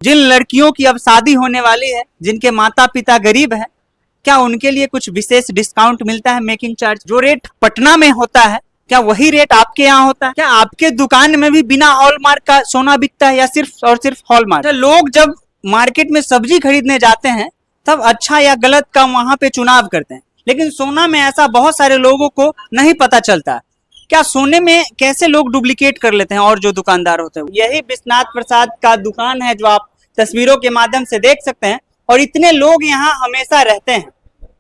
जिन लड़कियों की अब शादी होने वाली है, जिनके माता पिता गरीब हैं, क्या उनके लिए कुछ विशेष डिस्काउंट मिलता है? मेकिंग चार्ज जो रेट पटना में होता है, क्या वही रेट आपके यहाँ होता है? क्या आपके दुकान में भी बिना हॉलमार्क का सोना बिकता है या सिर्फ और सिर्फ हॉलमार्क? लोग जब मार्केट में सब्जी खरीदने जाते हैं तब अच्छा या गलत का वहां पे चुनाव करते हैं, लेकिन सोना में ऐसा बहुत सारे लोगों को नहीं पता चलता। क्या सोने में कैसे लोग डुप्लीकेट कर लेते हैं और जो दुकानदार होते हैं? यही विश्वनाथ प्रसाद का दुकान है जो आप तस्वीरों के माध्यम से देख सकते हैं, और इतने लोग यहाँ हमेशा रहते हैं।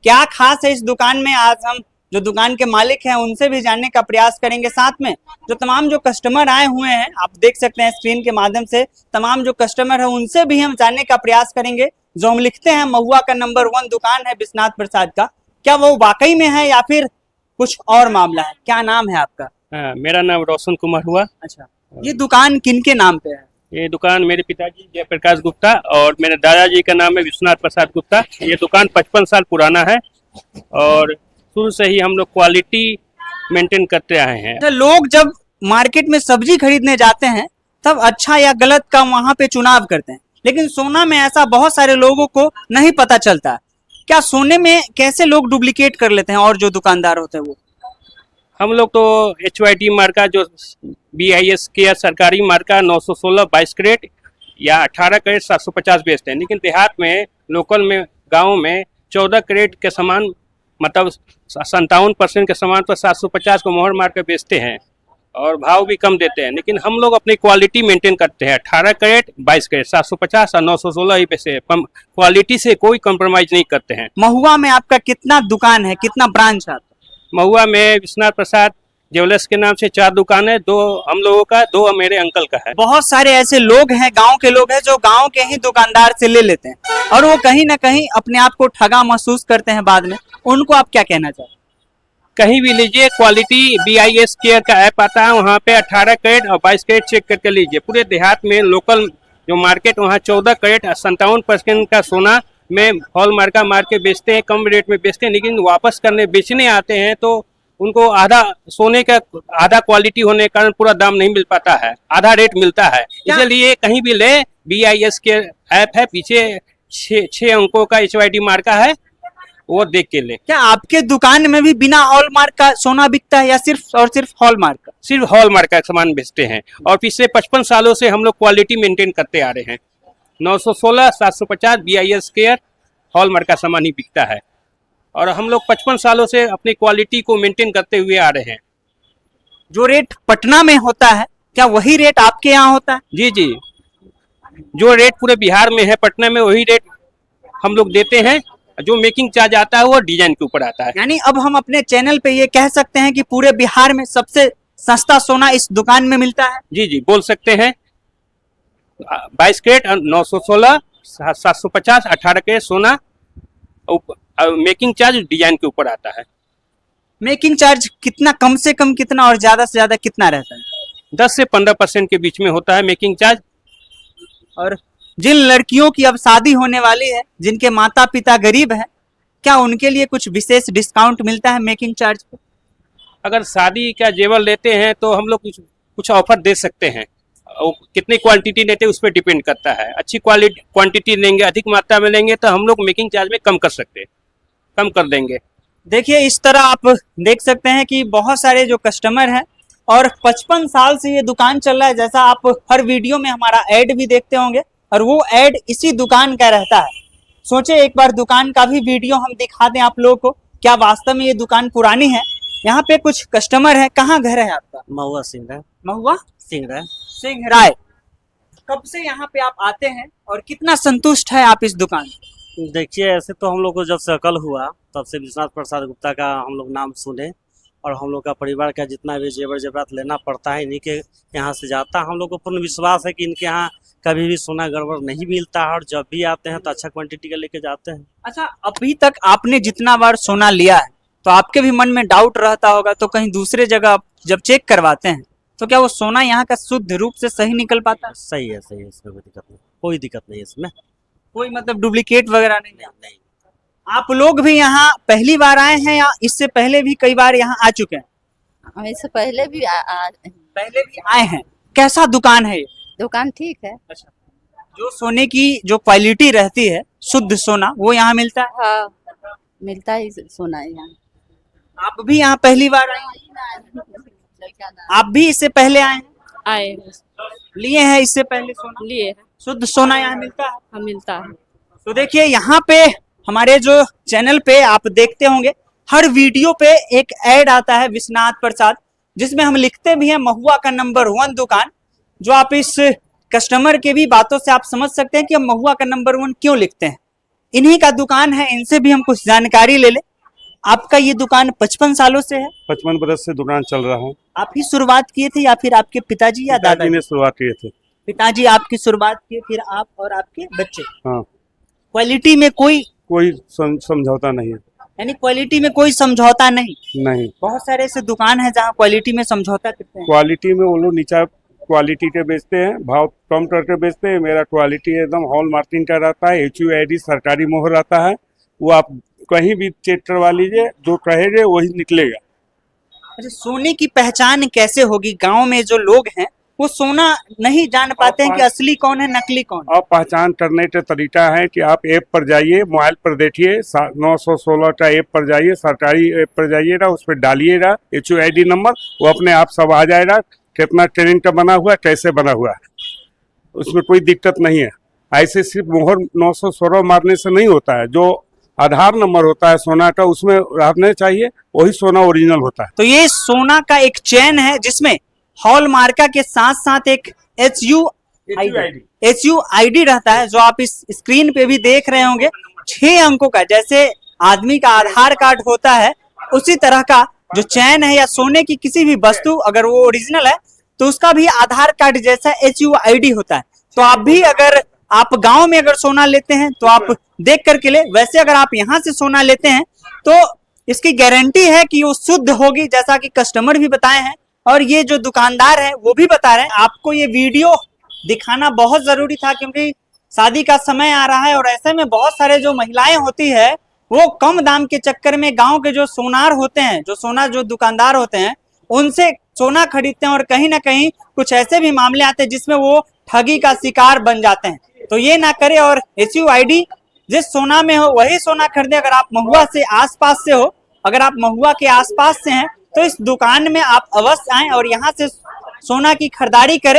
क्या खास है इस दुकान में, आज हम जो दुकान के मालिक हैं उनसे भी जानने का प्रयास करेंगे। साथ में जो तमाम जो कस्टमर आए हुए हैं, आप देख सकते हैं स्क्रीन के माध्यम से, तमाम जो कस्टमर है उनसे भी हम जानने का प्रयास करेंगे। जो हम लिखते हैं महुआ का नंबर 1 दुकान है विश्वनाथ प्रसाद का, क्या वो वाकई में है या फिर कुछ और मामला है? क्या नाम है आपका? मेरा नाम रोशन कुमार हुआ। अच्छा, ये दुकान किनके नाम पे है? ये दुकान मेरे पिताजी जयप्रकाश गुप्ता और मेरे दादाजी का नाम है विश्वनाथ प्रसाद गुप्ता। ये दुकान 55 साल पुराना है और शुरू से ही हम लोग क्वालिटी मेंटेन करते आए हैं। लोग जब मार्केट में सब्जी खरीदने जाते हैं तब अच्छा या गलत का वहां पे चुनाव करते हैं, लेकिन सोना में ऐसा बहुत सारे लोगों को नहीं पता चलता। क्या सोने में कैसे लोग डुप्लीकेट कर लेते हैं और जो दुकानदार होते हैं वो? हम लोग तो HYT मार्का, जो BIS के सरकारी मार्का 916 22 कैरेट या 18 कैरेट 750 बेचते हैं, लेकिन देहात में, लोकल में, गाँव में 14 कैरेट के सामान, मतलब 57% के सामान पर 750 को मोहर मार कर बेचते हैं और भाव भी कम देते हैं। लेकिन हम लोग अपनी क्वालिटी मेंटेन करते हैं। 18 कैरेट 22 कैरेट 750 और 916 ही पैसे, क्वालिटी से कोई कॉम्प्रोमाइज नहीं करते हैं। महुआ में आपका कितना दुकान है, कितना ब्रांच है? महुआ में विश्वनाथ प्रसाद ज्वेलर्स के नाम से 4 दुकान है, 2 हम लोगों का, 2 मेरे अंकल का है। बहुत सारे ऐसे लोग हैं, गांव के लोग हैं, जो गांव के ही दुकानदार से ले लेते हैं और वो कहीं ना कहीं अपने आप को ठगा महसूस करते हैं बाद में। उनको आप क्या कहना चाहते हैं? कहीं भी लीजिए, क्वालिटी BIS केयर का ऐप आता है, वहाँ पे 18 कैरेट और 22 कैरेट चेक करके लीजिए। पूरे देहात में लोकल जो मार्केट, वहाँ 14 कैरेट 57% का सोना में हॉल मार्का मार के बेचते हैं, कम रेट में बेचते हैं। लेकिन वापस करने बेचने आते हैं तो उनको आधा सोने का, आधा क्वालिटी होने के कारण पूरा दाम नहीं मिल पाता है, आधा रेट मिलता है। इसलिए कहीं भी ले, BIS के ऐप है, पीछे 6 अंकों का HYT मार्का है, वो देख के ले। क्या आपके दुकान में भी बिना हॉलमार्क का सोना बिकता है या सिर्फ और सिर्फ हॉलमार्क का? सिर्फ हॉलमार्क का सामान बेचते हैं और पिछले 55 सालों से हम लोग क्वालिटी मेंटेन करते आ रहे हैं। 916 750 BIS केयर हॉलमार्क का सामान ही बिकता है और हम लोग 55 सालों से अपनी क्वालिटी को मेंटेन करते हुए आ रहे हैं। जो रेट पटना में होता है, क्या वही रेट आपके यहाँ होता है? जी जी, जो रेट पूरे बिहार में है, पटना में वही रेट हम लोग देते हैं। जो मेकिंग चार्ज आता है वो डिजाइन के ऊपर आता है। यानी अब हम अपने चैनल पे ये कह सकते हैं कि पूरे बिहार में सबसे सस्ता सोना इस दुकान में मिलता है? जी जी, बोल सकते हैं। 22 कैरेट 916 750 18 कैरेट सोना, मेकिंग चार्ज डिजाइन के ऊपर आता है। मेकिंग चार्ज कितना, कम से कम कितना और ज्यादा से ज्यादा कितना रहता है? 10 से 15% के बीच में होता है मेकिंग चार्ज। और जिन लड़कियों की अब शादी होने वाली है, जिनके माता पिता गरीब हैं, क्या उनके लिए कुछ विशेष डिस्काउंट मिलता है मेकिंग चार्ज पे? अगर शादी का जेवर लेते हैं तो हम लोग कुछ ऑफर दे सकते हैं। कितनी क्वांटिटी लेते हैं उस पर डिपेंड करता है। अच्छी क्वांटिटी लेंगे, अधिक मात्रा में लेंगे तो हम लोग मेकिंग चार्ज में कम कर सकते हैं, कम कर देंगे। देखिए, इस तरह आप देख सकते हैं कि बहुत सारे जो कस्टमर हैं और 55 साल से ये दुकान चल रहा है। जैसा आप हर वीडियो में हमारा ऐड भी देखते होंगे और वो ऐड इसी दुकान का रहता है। सोचे एक बार दुकान का भी वीडियो हम दिखा दें आप लोगों को, क्या वास्तव में ये दुकान पुरानी है। यहाँ पे कुछ कस्टमर है। कहाँ घर है आपका? महुआ सिंह महुआ सिंह राय। कब से यहाँ पे आप आते हैं और कितना संतुष्ट है आप इस दुकान? देखिए, ऐसे तो हम लोग को जब से अकल हुआ तब से विश्वनाथ प्रसाद गुप्ता का हम लोग नाम सुने और हम लोग का परिवार का जितना भी जेवर जेवरात लेना पड़ता है इन्हीं के यहाँ से जाता है। हम लोग को पूर्ण विश्वास है कि इनके यहाँ कभी भी सोना गड़बड़ नहीं मिलता है और जब भी आते हैं तो अच्छा क्वांटिटी का लेके जाते हैं। अच्छा, अभी तक आपने जितना बार सोना लिया है तो आपके भी मन में डाउट रहता होगा, तो कहीं दूसरे जगह जब चेक करवाते हैं तो क्या वो सोना यहाँ का शुद्ध रूप से सही निकल पाता है? सही है, इसमें कोई दिक्कत नहीं है इसमें कोई मतलब डुप्लीकेट वगैरह नहीं? आप लोग भी यहाँ पहली बार आए हैं या इससे पहले भी कई बार यहाँ आ चुके हैं? हम इससे पहले भी पहले भी आए हैं। कैसा दुकान है ये? दुकान ठीक है। अच्छा, जो सोने की जो क्वालिटी रहती है, शुद्ध सोना, वो यहाँ मिलता है। हाँ मिलता है सोना यहाँ। आप भी यहाँ पहली बार आए हैं? आप भी इससे पहले आए हैं? आए लिए हैं इससे पहले सोना? लिए हैं। शुद्ध सोना यहाँ मिलता है। हाँ मिलता है। तो देखिए यहाँ पे हमारे जो चैनल पे आप देखते होंगे, हर वीडियो पे एक ऐड आता है विश्वनाथ प्रसाद, जिसमें हम लिखते भी हैं महुआ का नंबर 1 दुकान। जो आप इस कस्टमर के भी बातों से आप समझ सकते हैं कि हम महुआ का नंबर 1 क्यों लिखते हैं। इन्हीं का दुकान है, इनसे भी हम कुछ जानकारी ले ले। आपका ये दुकान 55 सालों से है? 55 बरस से दुकान चल रहा है। आप ही शुरुआत किए थे या फिर आपके पिताजी या पिताजी दादाजी? ने शुरुआत किए थे। पिताजी आपकी शुरुआत किए, फिर आप और आपके बच्चे। हाँ, क्वालिटी में कोई समझौता नहीं है। यानी क्वालिटी में कोई समझौता नहीं। नहीं, बहुत सारे ऐसे दुकान है जहाँ क्वालिटी में समझौता करते हैं। क्वालिटी में वो लोग नीचा क्वालिटी के बेचते हैं, भाव कम करके बेचते हैं। मेरा क्वालिटी एकदम हॉल मार्किंग का रहता है, HUID सरकारी मोहर रहता है। वो आप कहीं भी चेक करवा लीजिए, जो कहेंगे वही निकलेगा। अच्छा, सोने की पहचान कैसे होगी? गांव में जो लोग हैं वो सोना नहीं जान पाते हैं कि असली कौन है नकली कौन है। अब पहचान करने का तरीका है कि आप ऐप पर जाइए, मोबाइल पर देखिए, 916 का ऐप पर जाइए, सरकारी ऐप पर जाइएगा, उस पर डालिएगा HUID नंबर, वो अपने आप सब आ जाएगा। कितना ट्रेनिंग का बना हुआ है, कैसे बना हुआ है, उसमें कोई दिक्कत नहीं है। ऐसे सिर्फ मोहर 916 मारने से नहीं होता है, जो आधार नंबर होता है सोना का उसमें रहने चाहिए, वही सोना ओरिजिनल होता है। तो ये सोना का एक चैन है जिसमें हॉल मार्का के साथ साथ एक HUID रहता है, जो आप इस स्क्रीन पे भी देख रहे होंगे। 6 अंकों का, जैसे आदमी का आधार कार्ड होता है उसी तरह का जो चैन है या सोने की किसी भी वस्तु अगर वो ओरिजिनल है तो उसका भी आधार कार्ड जैसा HUID होता है। तो आप भी अगर आप गांव में अगर सोना लेते हैं तो आप देख करके ले, वैसे अगर आप यहाँ से सोना लेते हैं तो इसकी गारंटी है कि वो शुद्ध होगी, जैसा कि कस्टमर भी बताए हैं और ये जो दुकानदार है वो भी बता रहे हैं। आपको ये वीडियो दिखाना बहुत जरूरी था क्योंकि शादी का समय आ रहा है और ऐसे में बहुत सारे जो महिलाएं होती है वो कम दाम के चक्कर में गांव के जो सोनार होते हैं, जो दुकानदार होते हैं, उनसे सोना खरीदते हैं और कहीं ना कहीं कुछ ऐसे भी मामले आते हैं जिसमें वो ठगी का शिकार बन जाते हैं। तो ये ना करे और HUID जिस सोना में हो वही सोना खरीदे। अगर आप महुआ से आसपास से हो, अगर आप महुआ के आसपास से हैं तो इस दुकान में आप अवश्य आएं और यहाँ से सोना की खरीदारी करें।